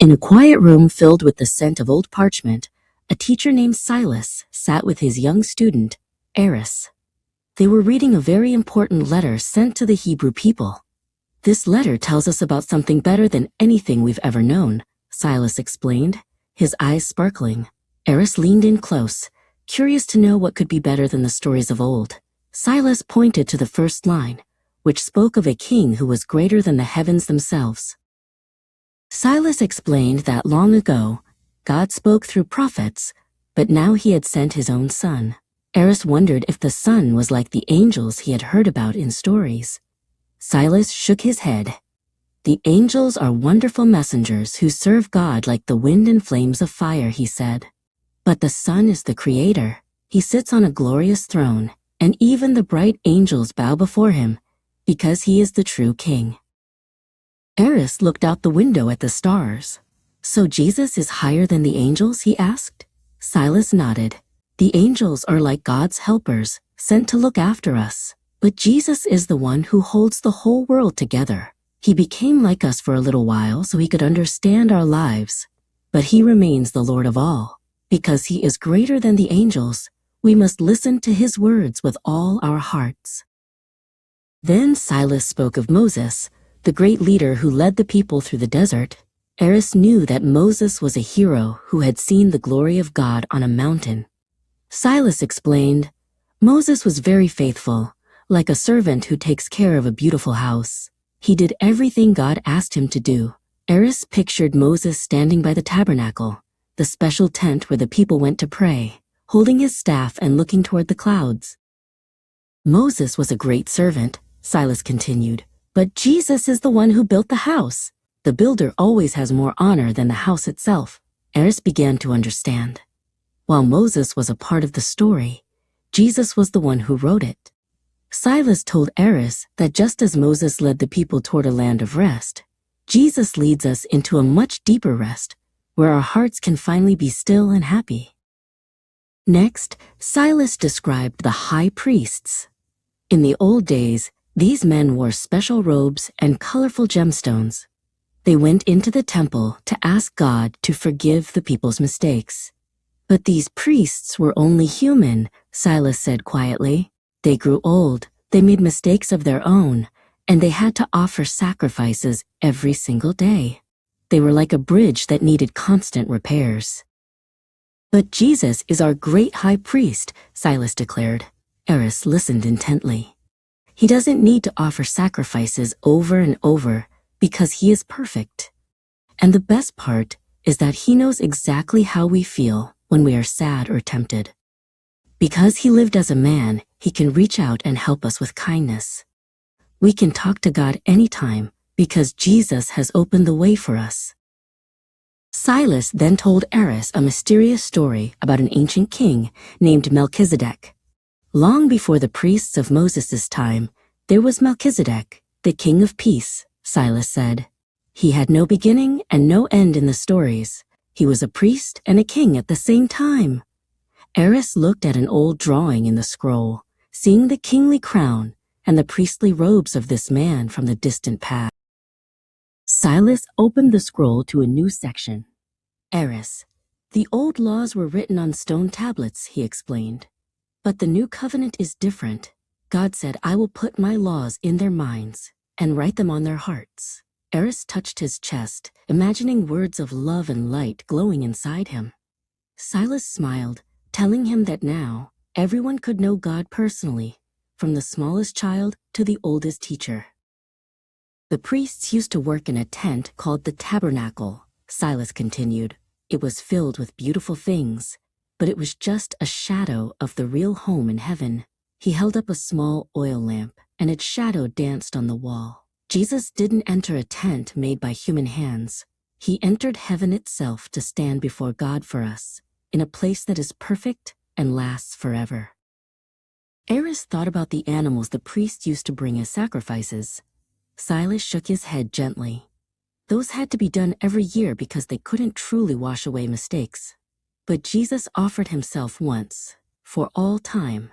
In a quiet room filled with the scent of old parchment, a teacher named Silas sat with his young student, Eris. They were reading a very important letter sent to the Hebrew people. "This letter tells us about something better than anything we've ever known," Silas explained, his eyes sparkling. Eris leaned in close, curious to know what could be better than the stories of old. Silas pointed to the first line, which spoke of a king who was greater than the heavens themselves. Silas explained that long ago, God spoke through prophets, but now he had sent his own son. Eris wondered if the son was like the angels he had heard about in stories. Silas shook his head. "The angels are wonderful messengers who serve God like the wind and flames of fire," he said. "But the Son is the Creator. He sits on a glorious throne, and even the bright angels bow before him, because he is the true King." Eris looked out the window at the stars. "So Jesus is higher than the angels?" he asked. Silas nodded. "The angels are like God's helpers, sent to look after us. But Jesus is the one who holds the whole world together. He became like us for a little while so he could understand our lives. But he remains the Lord of all. Because he is greater than the angels, we must listen to his words with all our hearts." Then Silas spoke of Moses, the great leader who led the people through the desert. Eris knew that Moses was a hero who had seen the glory of God on a mountain. Silas explained, "Moses was very faithful, like a servant who takes care of a beautiful house. He did everything God asked him to do." Eris pictured Moses standing by the tabernacle, the special tent where the people went to pray, holding his staff and looking toward the clouds. "Moses was a great servant," Silas continued, "but Jesus is the one who built the house. The builder always has more honor than the house itself." Eris began to understand. While Moses was a part of the story, Jesus was the one who wrote it. Silas told Eris that just as Moses led the people toward a land of rest, Jesus leads us into a much deeper rest, where our hearts can finally be still and happy. Next, Silas described the high priests. In the old days, these men wore special robes and colorful gemstones. They went into the temple to ask God to forgive the people's mistakes. "But these priests were only human," Silas said quietly. "They grew old, they made mistakes of their own, and they had to offer sacrifices every single day. They were like a bridge that needed constant repairs." "But Jesus is our great high priest," Silas declared. Eris listened intently. "He doesn't need to offer sacrifices over and over because he is perfect. And the best part is that he knows exactly how we feel when we are sad or tempted. Because he lived as a man, he can reach out and help us with kindness. We can talk to God anytime because Jesus has opened the way for us." Silas then told Eris a mysterious story about an ancient king named Melchizedek. Long before the priests of Moses' time, there was Melchizedek, the king of peace, Silas said. He had no beginning and no end in the stories. He was a priest and a king at the same time. Eris looked at an old drawing in the scroll, seeing the kingly crown and the priestly robes of this man from the distant past. Silas opened the scroll to a new section. "Eris, the old laws were written on stone tablets," he explained. "But the new covenant is different. God said, 'I will put my laws in their minds and write them on their hearts.'" Eris touched his chest, imagining words of love and light glowing inside him. Silas smiled, telling him that now everyone could know God personally, from the smallest child to the oldest teacher. "The priests used to work in a tent called the tabernacle," Silas continued. "It was filled with beautiful things, but it was just a shadow of the real home in heaven." He held up a small oil lamp, and its shadow danced on the wall. "Jesus didn't enter a tent made by human hands. He entered heaven itself to stand before God for us, in a place that is perfect and lasts forever." Eris thought about the animals the priests used to bring as sacrifices. Silas shook his head gently. Those had to be done every year because they couldn't truly wash away mistakes. But Jesus offered himself once, for all time.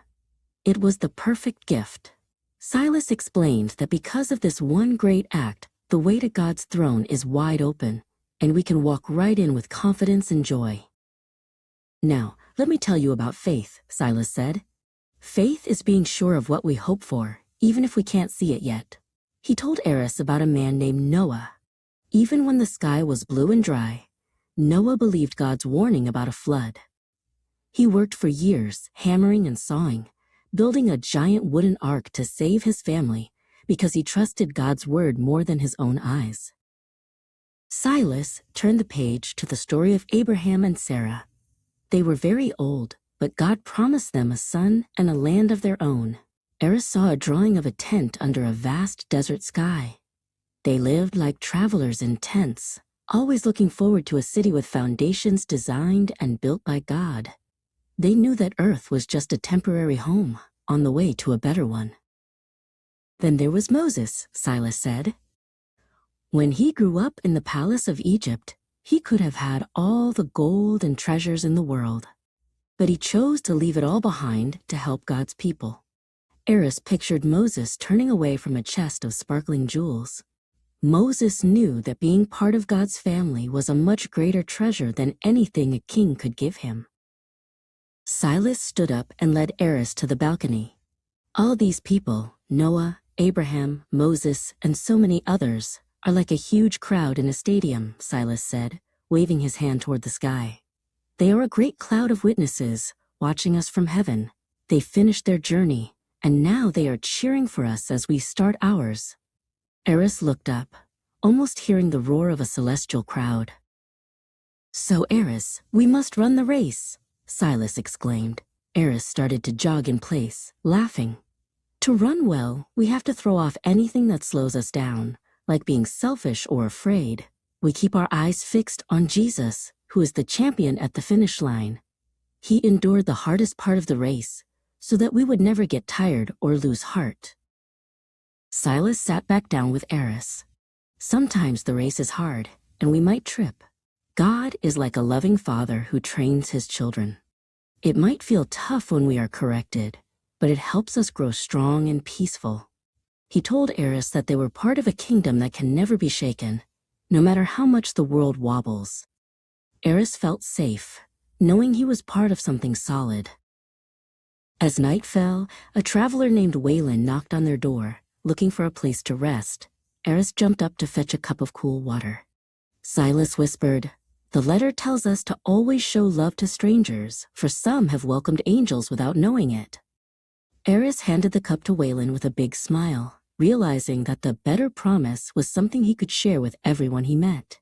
It was the perfect gift. Silas explained that because of this one great act, the way to God's throne is wide open, and we can walk right in with confidence and joy. Now, let me tell you about faith, Silas said. Faith is being sure of what we hope for, even if we can't see it yet. He told Eris about a man named Noah. Even when the sky was blue and dry, Noah believed God's warning about a flood. He worked for years, hammering and sawing, building a giant wooden ark to save his family because he trusted God's word more than his own eyes. Silas turned the page to the story of Abraham and Sarah. They were very old, but God promised them a son and a land of their own. Eris saw a drawing of a tent under a vast desert sky. They lived like travelers in tents, always looking forward to a city with foundations designed and built by God. They knew that Earth was just a temporary home, on the way to a better one. Then there was Moses, Silas said. When he grew up in the palace of Egypt, he could have had all the gold and treasures in the world. But he chose to leave it all behind to help God's people. Eris pictured Moses turning away from a chest of sparkling jewels. Moses knew that being part of God's family was a much greater treasure than anything a king could give him. Silas stood up and led Eris to the balcony. All these people, Noah, Abraham, Moses, and so many others, are like a huge crowd in a stadium, Silas said, waving his hand toward the sky. They are a great cloud of witnesses, watching us from heaven. They finished their journey, and now they are cheering for us as we start ours. Eris looked up, almost hearing the roar of a celestial crowd. So Eris, we must run the race, Silas exclaimed. Eris started to jog in place, laughing. To run well, we have to throw off anything that slows us down, like being selfish or afraid. We keep our eyes fixed on Jesus, who is the champion at the finish line. He endured the hardest part of the race, so that we would never get tired or lose heart. Silas sat back down with Eris. Sometimes the race is hard, and we might trip. God is like a loving father who trains his children. It might feel tough when we are corrected, but it helps us grow strong and peaceful. He told Eris that they were part of a kingdom that can never be shaken, no matter how much the world wobbles. Eris felt safe, knowing he was part of something solid. As night fell, a traveler named Waylon knocked on their door, looking for a place to rest. Eris jumped up to fetch a cup of cool water. Silas whispered, "The letter tells us to always show love to strangers, for some have welcomed angels without knowing it." Eris handed the cup to Waylon with a big smile, realizing that the better promise was something he could share with everyone he met.